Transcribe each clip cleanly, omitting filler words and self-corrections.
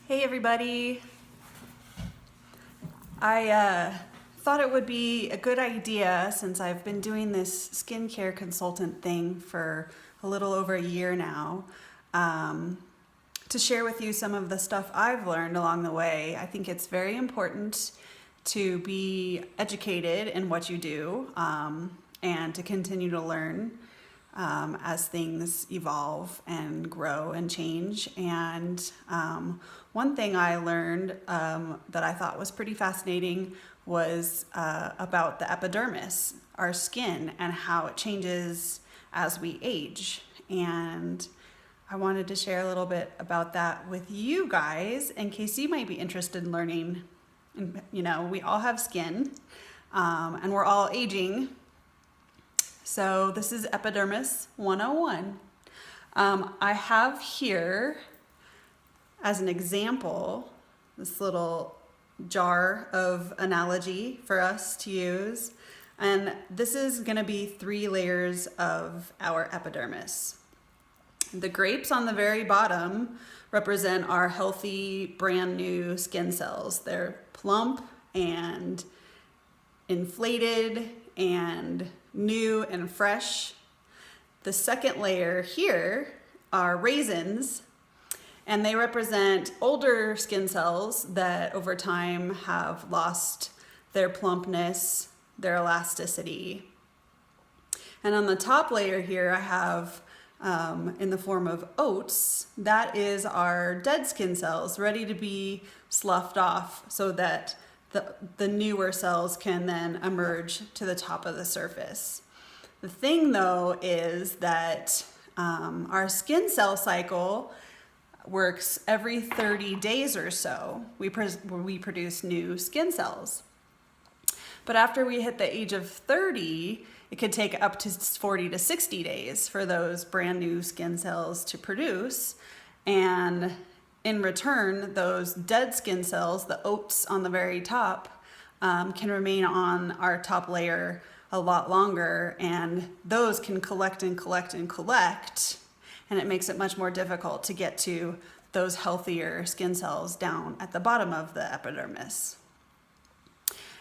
Hey everybody! I thought it would be a good idea, since I've been doing this skincare consultant thing for a little over a year now, to share with you some of the stuff I've learned along the way. I think it's very important to be educated in what you do, and to continue to learn as things evolve and grow and change. And one thing I learned that I thought was pretty fascinating was about the epidermis, our skin, and how it changes as we age. And I wanted to share a little bit about that with you guys in case you might be interested in learning. And, you know, we all have skin, and we're all aging. So this is Epidermis 101. I have here, as an example, this little jar of analogy for us to use. And this is going to be 3 layers of our epidermis. The grapes on the very bottom represent our healthy, brand new skin cells. They're plump and inflated and new and fresh. The second layer here are raisins, and they represent older skin cells that over time have lost their plumpness, their elasticity. And on the top layer here I have in the form of oats, that is our dead skin cells ready to be sloughed off so that the newer cells can then emerge to the top of the surface. The thing though is that our skin cell cycle works every 30 days or so. We produce new skin cells. But after we hit the age of 30, it could take up to 40 to 60 days for those brand new skin cells to produce. And in return, those dead skin cells, the oats on the very top, can remain on our top layer a lot longer, and those can collect and collect and collect, and it makes it much more difficult to get to those healthier skin cells down at the bottom of the epidermis.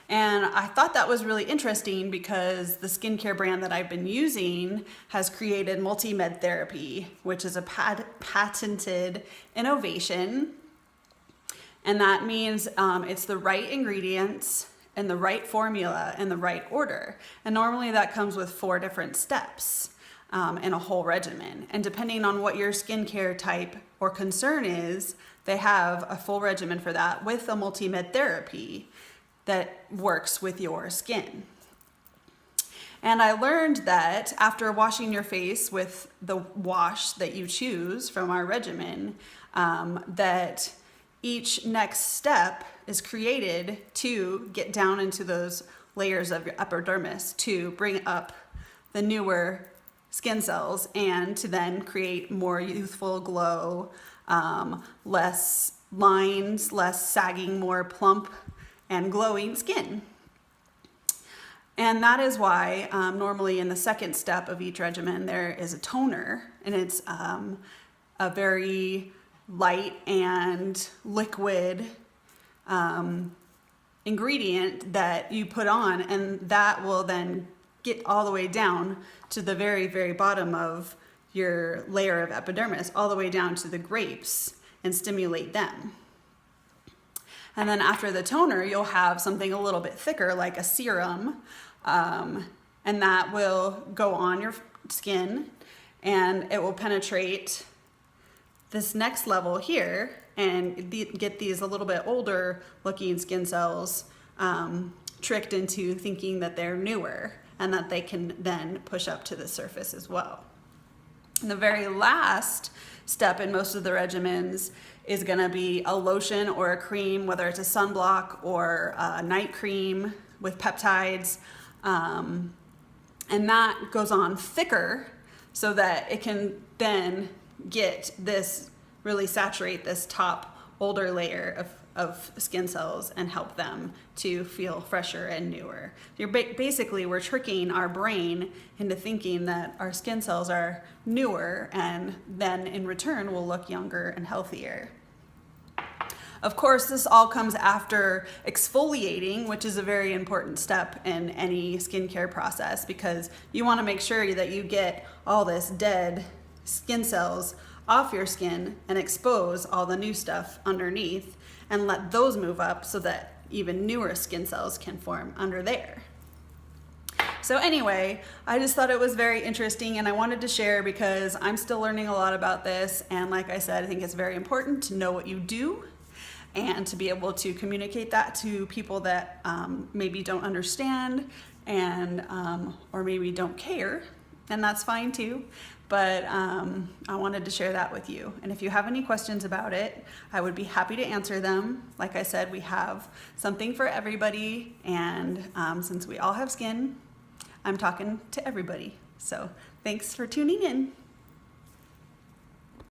And I thought that was really interesting because the skincare brand that I've been using has created multi-med therapy, which is a patented innovation. And that means it's the right ingredients and the right formula in the right order. And normally that comes with 4 different steps in a whole regimen. And depending on what your skincare type or concern is, they have a full regimen for that with a multi-med therapy that works with your skin. And I learned that after washing your face with the wash that you choose from our regimen, that each next step is created to get down into those layers of your epidermis to bring up the newer skin cells and to then create more youthful glow, less lines, less sagging, more plump and glowing skin. And that is why normally in the second step of each regimen there is a toner, and it's a very light and liquid ingredient that you put on, and that will then get all the way down to the very, very bottom of your layer of epidermis, all the way down to the grapes, and stimulate them. And then after the toner, you'll have something a little bit thicker, like a serum, and that will go on your skin, and it will penetrate this next level here and get these a little bit older looking skin cells tricked into thinking that they're newer and that they can then push up to the surface as well. And the very last step in most of the regimens is going to be a lotion or a cream, whether it's a sunblock or a night cream with peptides. And that goes on thicker so that it can then really saturate this top older layer of skin cells and help them to feel fresher and newer. Basically, we're tricking our brain into thinking that our skin cells are newer, and then in return will look younger and healthier. Of course, this all comes after exfoliating, which is a very important step in any skincare process, because you want to make sure that you get all this dead skin cells off your skin and expose all the new stuff underneath and let those move up so that even newer skin cells can form under there. So anyway, I just thought it was very interesting and I wanted to share because I'm still learning a lot about this, and like I said, I think it's very important to know what you do and to be able to communicate that to people that maybe don't understand and or maybe don't care, and that's fine too. But I wanted to share that with you. And if you have any questions about it, I would be happy to answer them. Like I said, we have something for everybody, and since we all have skin, I'm talking to everybody. So thanks for tuning in.